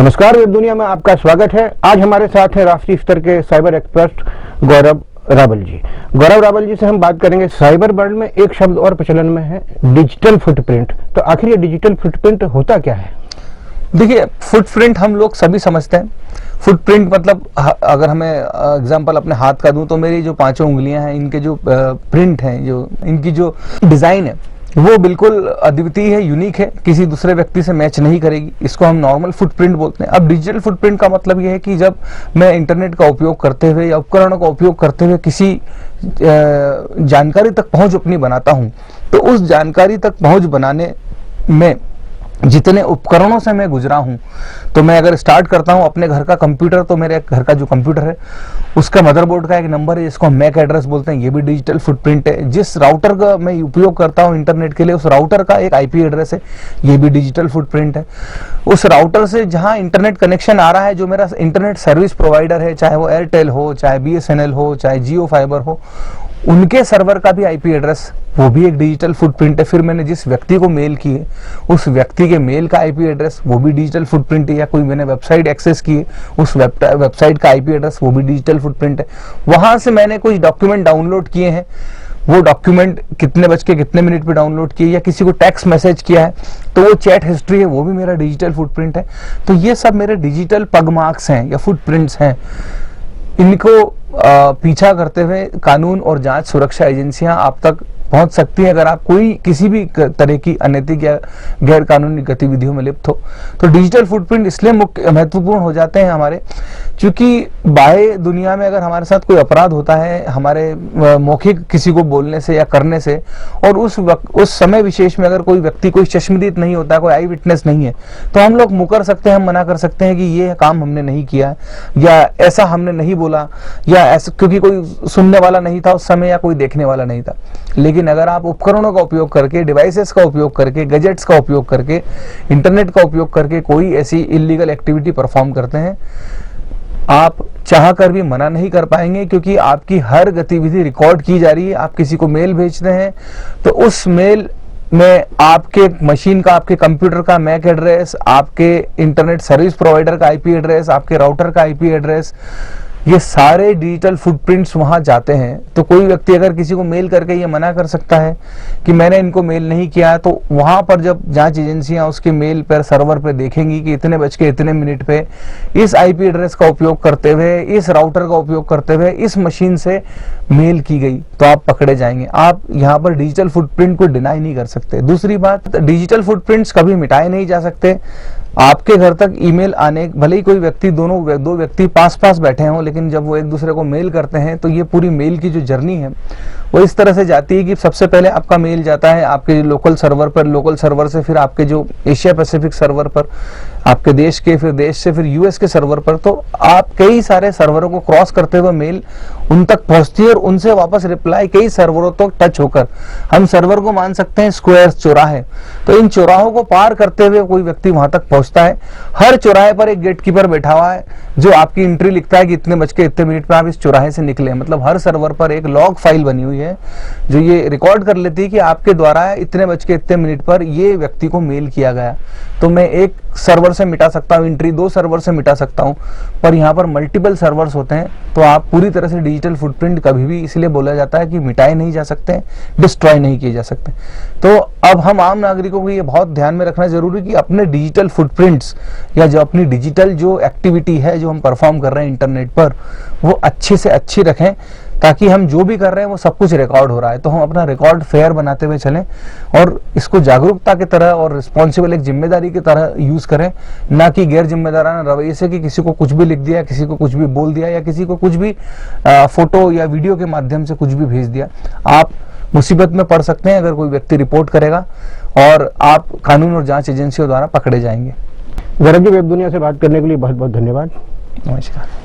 नमस्कार, वेब दुनिया में आपका स्वागत है। आज हमारे साथ हैं राष्ट्रीय स्तर के साइबर एक्सपर्ट गौरव रावल जी। गौरव रावल जी से हम बात करेंगे। साइबर वर्ल्ड में एक शब्द और प्रचलन में है, डिजिटल फुटप्रिंट। तो आखिर ये डिजिटल फुटप्रिंट होता क्या है? देखिए, फुटप्रिंट हम लोग सभी समझते हैं। फुटप्रिंट मतलब अगर हमें एग्जांपल अपने हाथ का दूं तो मेरी जो 5 उंगलियां हैं, इनके जो प्रिंट हैं, जो इनकी जो डिजाइन है वो बिल्कुल अद्वितीय है, यूनिक है, किसी दूसरे व्यक्ति से मैच नहीं करेगी। इसको हम नॉर्मल फुटप्रिंट बोलते हैं। अब डिजिटल फुटप्रिंट का मतलब यह है कि जब मैं इंटरनेट का उपयोग करते हुए या उपकरणों का उपयोग करते हुए किसी जानकारी तक पहुंच अपनी बनाता हूं, तो उस जानकारी तक पहुंच बनाने में जितने उपकरणों से मैं गुजरा हूं, तो मैं अगर स्टार्ट करता हूं अपने घर का कंप्यूटर, तो मेरे घर का जो कंप्यूटर है उसका मदरबोर्ड का एक नंबर है जिसको हम मैक एड्रेस बोलते हैं, ये भी डिजिटल फुटप्रिंट है। जिस राउटर का मैं उपयोग करता हूं इंटरनेट के लिए, उस राउटर का एक आईपी एड्रेस है, ये भी डिजिटल फुटप्रिंट है। उस राउटर से जहां इंटरनेट कनेक्शन आ रहा है, जो मेरा इंटरनेट सर्विस प्रोवाइडर है, चाहे वो एयरटेल हो, चाहे बीएसएनएल हो, चाहे जियो फाइबर हो, उनके सर्वर का भी आईपी एड्रेस, वो भी एक डिजिटल फुटप्रिंट है। फिर मैंने जिस व्यक्ति को मेल की है, उस व्यक्ति के मेल का आईपी एड्रेस, वो भी डिजिटल फुटप्रिंट है। या कोई मैंने वेबसाइट एक्सेस की है, उस वेबसाइट का आईपी एड्रेस, वो भी डिजिटल फुटप्रिंट है। वहां से मैंने कुछ डॉक्यूमेंट डाउनलोड किए हैं, वो डॉक्यूमेंट कितने बज के कितने मिनट पे डाउनलोड किए, या किसी को टेक्स्ट मैसेज किया है तो वो चैट हिस्ट्री है, वो भी मेरा डिजिटल फुटप्रिंट है। तो ये सब मेरे डिजिटल पग मार्क्स हैं या फुटप्रिंट्स हैं। इनको पीछा करते हुए कानून और जांच सुरक्षा एजेंसियां आप तक पहुंच सकती हैं अगर आप कोई किसी भी तरह की अनैतिक या गैर कानूनी गतिविधियों में लिप्त हो। तो डिजिटल फुटप्रिंट इसलिए महत्वपूर्ण हो जाते हैं हमारे, क्योंकि बाह्य दुनिया में अगर हमारे साथ कोई अपराध होता है, हमारे मौखिक किसी को बोलने से या करने से, और उस समय विशेष में अगर कोई व्यक्ति कोई चश्मदीद नहीं होता, कोई आई विटनेस नहीं है, तो हम लोग मुकर सकते हैं, हम मना कर सकते हैं कि ये काम हमने नहीं किया या ऐसा हमने नहीं बोला, या ऐसा क्योंकि कोई सुनने वाला नहीं था उस समय या कोई देखने वाला नहीं था। लेकिन अगर आप उपकरणों का उपयोग करके, डिवाइसेस का उपयोग करके, गैजेट्स का उपयोग करके, इंटरनेट का उपयोग करके कोई ऐसी इलीगल एक्टिविटी परफॉर्म करते हैं, आप चाह कर भी मना नहीं कर पाएंगे, क्योंकि आपकी हर गतिविधि रिकॉर्ड की जा रही है। आप किसी को मेल भेजते हैं तो उस मेल में आपके मशीन का, आपके कंप्यूटर का मैक एड्रेस, आपके इंटरनेट सर्विस प्रोवाइडर का आईपी एड्रेस, आपके राउटर का आईपी एड्रेस, ये सारे डिजिटल फुटप्रिंट्स वहां जाते हैं। तो कोई व्यक्ति अगर किसी को मेल करके ये मना कर सकता है कि मैंने इनको मेल नहीं किया, तो वहां पर जब जांच एजेंसियां उसके मेल पर सर्वर पे देखेंगी कि इतने बज के इतने मिनट पे इस आईपी एड्रेस का उपयोग करते हुए, इस राउटर का उपयोग करते हुए इस मशीन से मेल की गई, तो आप पकड़े जाएंगे। आप यहाँ पर डिजिटल फुटप्रिंट को डिनाई नहीं कर सकते। दूसरी बात, डिजिटल फुटप्रिंट्स कभी मिटाए नहीं जा सकते। आपके घर तक ईमेल आने, भले ही कोई व्यक्ति दो व्यक्ति पास पास बैठे हों, लेकिन जब वो एक दूसरे को मेल करते हैं तो ये पूरी मेल की जो जर्नी है वो इस तरह से जाती है कि सबसे पहले आपका मेल जाता है आपके लोकल सर्वर पर, लोकल सर्वर से फिर आपके जो एशिया पैसिफिक सर्वर पर, आपके देश के, फिर देश से फिर यूएस के सर्वर पर। तो आप कई सारे सर्वरों को क्रॉस करते हुए मेल उन तक पहुंचती है और उनसे वापस रिप्लाई कई सर्वरों तक टच होकर, हम सर्वर को मान सकते हैं स्क्वायर, चौराहे। तो इन चौराहों को पार करते हुए कोई व्यक्ति वहां तक पहुंचता है। हर चौराहे पर एक गेटकीपर बैठा हुआ है जो आपकी एंट्री लिखता है कि इतने बज के इतने मिनट पर आप इस चौराहे से निकले। मतलब हर सर्वर पर एक लॉग फाइल बनी हुई है जो ये रिकॉर्ड कर लेती है कि आपके द्वारा इतने बज के इतने मिनट पर ये व्यक्ति को मेल किया गया। तो मैं एक सर्वर से मिटा सकता हूँ एंट्री, 2 सर्वर से मिटा सकता हूँ, पर यहाँ पर मल्टीपल सर्वर्स होते हैं। तो आप पूरी तरह से डिजिटल फुटप्रिंट कभी भी इसलिए बोला जाता है कि मिटाए नहीं जा सकते, डिस्ट्रॉय नहीं किए जा सकते। तो अब हम आम नागरिकों को ये बहुत ध्यान में रखना जरूरी कि अपने डिजिटल फुटप्रिंट्स या जो अपनी डिजिटल जो एक्टिविटी है जो हम परफॉर्म कर रहे हैं इंटरनेट पर, वो अच्छी से अच्छी रखें, ताकि हम जो भी कर रहे हैं वो सब कुछ रिकॉर्ड हो रहा है। तो हम अपना रिकॉर्ड फेयर बनाते हुए चलें और इसको जागरूकता की तरह और रिस्पॉन्सिबल एक जिम्मेदारी की तरह यूज करें, ना कि गैर जिम्मेदाराना रवैये से कि किसी को कुछ भी लिख दिया, किसी को कुछ भी बोल दिया, या किसी को कुछ भी फोटो या वीडियो के माध्यम से कुछ भी भेज दिया। आप मुसीबत में पड़ सकते हैं अगर कोई व्यक्ति रिपोर्ट करेगा, और आप कानून और जांच एजेंसियों द्वारा पकड़े जाएंगे। गौरव जी, वेब दुनिया से बात करने के लिए बहुत बहुत धन्यवाद। नमस्कार।